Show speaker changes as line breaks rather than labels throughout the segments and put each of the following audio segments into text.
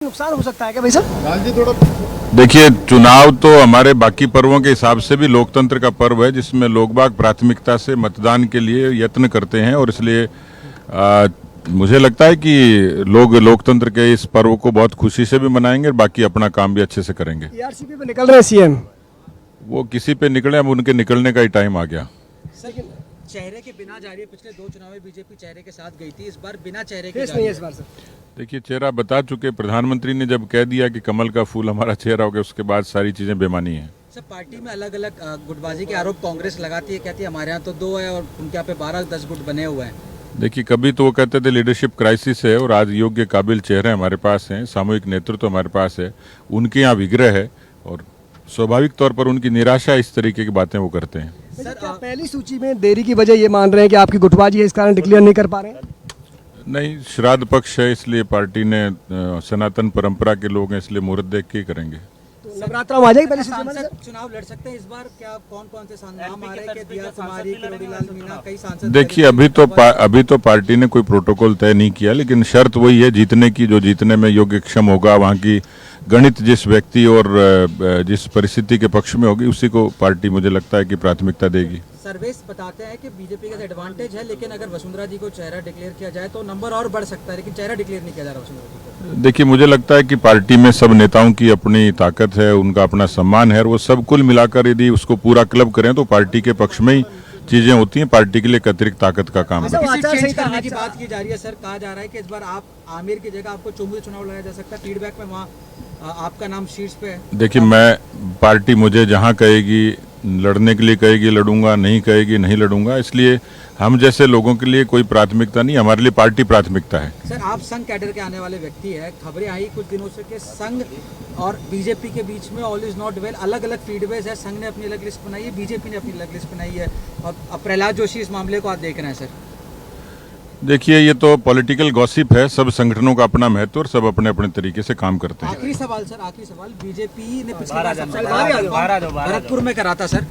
नुकसान हो सकता है क्या भाई साहब?
देखिए, चुनाव तो हमारे बाकी पर्वों के हिसाब से भी लोकतंत्र का पर्व है, जिसमें लोग बाग प्राथमिकता से मतदान के लिए यत्न करते हैं और इसलिए मुझे लगता है कि लोग लोकतंत्र के इस पर्व को बहुत खुशी से भी मनाएंगे और बाकी अपना काम भी अच्छे से करेंगे।
ईआरसीपी पे निकल रहे हैं सीएम।
वो किसी पे निकले, अब उनके निकलने का ही टाइम आ गया।
चेहरे के बिना जा रही है। पिछले 2 चुनाव में बीजेपी चेहरे के साथ गई थी, इस बार बिना चेहरे के
फेस
जा
नहीं
रही
है
है।
इस बार सर।
देखिए, चेहरा बता चुके, प्रधानमंत्री ने जब कह दिया कि कमल का फूल हमारा चेहरा हो गया, उसके बाद सारी चीजें बेमानी हैं।
सब पार्टी में अलग अलग गुटबाजी के आरोप कांग्रेस लगाती है, कहती है हमारे यहाँ तो 2 है और उनके यहाँ पे 12-10 गुट बने हुए हैं।
देखिए, कभी तो वो कहते थे लीडरशिप क्राइसिस है और आज योग्य काबिल चेहरे हमारे पास हैं, सामूहिक नेतृत्व हमारे पास है, उनके यहाँ विग्रह है और स्वाभाविक तौर पर उनकी निराशा इस तरीके की बातें वो करते हैं।
सर क्या पहली सूची में देरी की वजह ये मान रहे हैं कि आपकी गुटबाजी है, इस कारण डिक्लेयर नहीं कर पा रहे हैं?
नहीं, श्राद्ध पक्ष है, इसलिए पार्टी ने सनातन परंपरा के लोग हैं, इसलिए मुहूर्त देख के ही करेंगे।
तो नवरात्रा में आ जाएगी पहली सूची में?
सांसद चुनाव लड़ सकते हैं इस बार? क्या कौन-कौन से नाम आ रहे हैं? कि दिया कुमारी, किरोड़ीलाल मीणा, कई सांसद।
देखिए, अभी तो पार्टी ने कोई प्रोटोकॉल तय नहीं किया, लेकिन शर्त वही है जीतने की, जो जीतने में योग्य क्षम होगा, वहाँ की गणित जिस व्यक्ति और जिस परिस्थिति के पक्ष में होगी, उसी को पार्टी मुझे लगता है कि प्राथमिकता देगी।
सर्वेस बताते हैं कि बीजेपी का एडवांटेज है, लेकिन अगर वसुंधरा जी को चेहरा डिक्लेयर किया जाए तो नंबर और बढ़ सकता है, लेकिन चेहरा डिक्लेयर नहीं किया जा रहा वसुंधरा जी को।
देखिए, मुझे लगता है कि पार्टी में सब नेताओं की अपनी ताकत है, उनका अपना सम्मान है और वो सब कुल मिलाकर यदि उसको पूरा क्लब करें तो पार्टी के पक्ष में ही चीजें होती हैं। पार्टी के लिए एक अतिरिक्त ताकत का काम है।
चेंज करने की बात की जा रही है सर, कहा जा रहा है कि इस बार आप आमिर की जगह आपको चुंबू से चुनाव लड़ा जा सकता है। फीडबैक में वहाँ आपका नाम शीर्ष पे है।
देखिए, मैं पार्टी मुझे जहाँ कहेगी लड़ने के लिए कहेगी लड़ूंगा, नहीं कहेगी नहीं लड़ूंगा, इसलिए हम जैसे लोगों के लिए कोई प्राथमिकता नहीं, हमारे लिए पार्टी प्राथमिकता है।
सर, आप संघ कैडर के आने वाले व्यक्ति हैं, खबरें आई कुछ दिनों से कि संघ और बीजेपी के बीच में ऑल इज नॉट वेल, अलग अलग फीडबैक है। संघ ने अपनी अलग लिस्ट बनाई है, बीजेपी ने अपनी अलग लिस्ट बनाई है और प्रहलाद जोशी इस मामले को आप देख रहे हैं सर।
देखिए, ये तो पॉलिटिकल गॉसिप है, सब संगठनों का अपना महत्व और सब अपने अपने तरीके से काम करते हैं।
आखिरी सवाल सर, आखिरी सवाल। बीजेपी ने पिछली बार सबसे भरतपुर में करा था सर,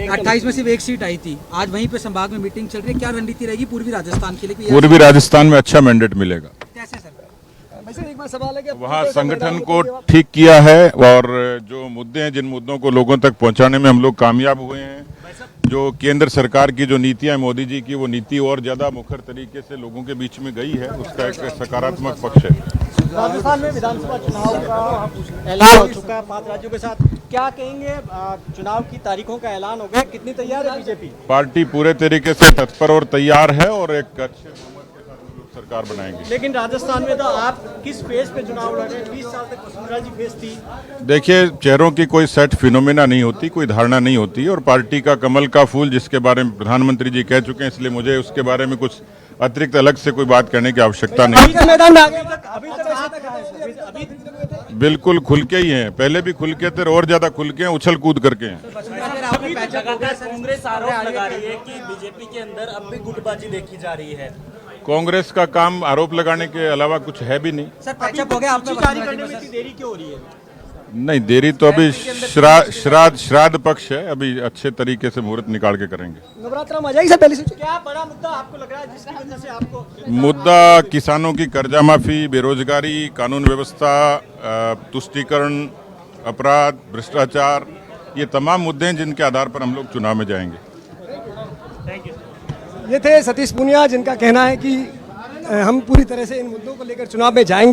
28 में सिर्फ 1 सीट आई थी। आज वहीं पे संभाग में मीटिंग चल रही है, क्या रणनीति रहेगी पूर्वी राजस्थान के लिए?
पूर्वी राजस्थान में अच्छा मैंडेट मिलेगा।
कैसे सर?
एक बार सवाल है कि
वहाँ संगठन को ठीक किया है और जो मुद्दे हैं, जिन मुद्दों को लोगों तक पहुँचाने में हम लोग कामयाब हुए हैं, जो केंद्र सरकार की जो नीतियां मोदी जी की, वो नीति और ज्यादा मुखर तरीके से लोगों के बीच में गई है, उसका एक सकारात्मक पक्ष है।
राजस्थान में विधानसभा चुनाव का ऐलान हो चुका है 5 राज्यों के साथ, क्या कहेंगे? चुनाव की तारीखों का ऐलान हो गया, कितनी तैयार है बीजेपी?
पार्टी पूरे तरीके से तत्पर और तैयार है और एक अच्छे बहुमत के साथ हम लोग सरकार बनाएंगे।
लेकिन राजस्थान में तो आप किस फेज पे चुनाव लड़ रहे हैं? 20 साल तक वसुंधरा जी फेज थी।
देखिए, चेहरों की कोई सेट फिनोमेना नहीं होती, कोई धारणा नहीं होती और पार्टी का कमल का फूल जिसके बारे में प्रधानमंत्री जी कह चुके हैं, इसलिए मुझे उसके बारे में कुछ अतिरिक्त अलग से कोई बात करने की आवश्यकता नहीं। बिल्कुल खुल के ही हैं, पहले भी खुल के थे और ज्यादा खुल के हैं, उछल कूद करके हैं।
कांग्रेस आरोप लगा रही है कि बीजेपी के अंदर अब भी गुटबाजी देखी जा रही है।
कांग्रेस का काम आरोप लगाने के अलावा कुछ है भी नहीं।
सर, पैचअप हो गया आप
जारी करने में इतनी देरी क्यों हो रही है?
नहीं, देरी तो अभी श्राद्ध पक्ष है, अभी अच्छे तरीके से मुहूर्त निकाल के करेंगे।
नवरात्रा में आ जाएगी सर पहली सूची?
क्या बड़ा मुद्दा आपको लग रहा है जिसकी वजह से आपको?
मुद्दा किसानों की कर्जा माफी, बेरोजगारी, कानून व्यवस्था, तुष्टीकरण, अपराध, भ्रष्टाचार, ये तमाम मुद्दे हैं जिनके आधार पर हम लोग चुनाव में जाएंगे।
ये थे सतीश पूनिया, जिनका कहना है कि हम पूरी तरह से इन मुद्दों को लेकर चुनाव में जाएंगे।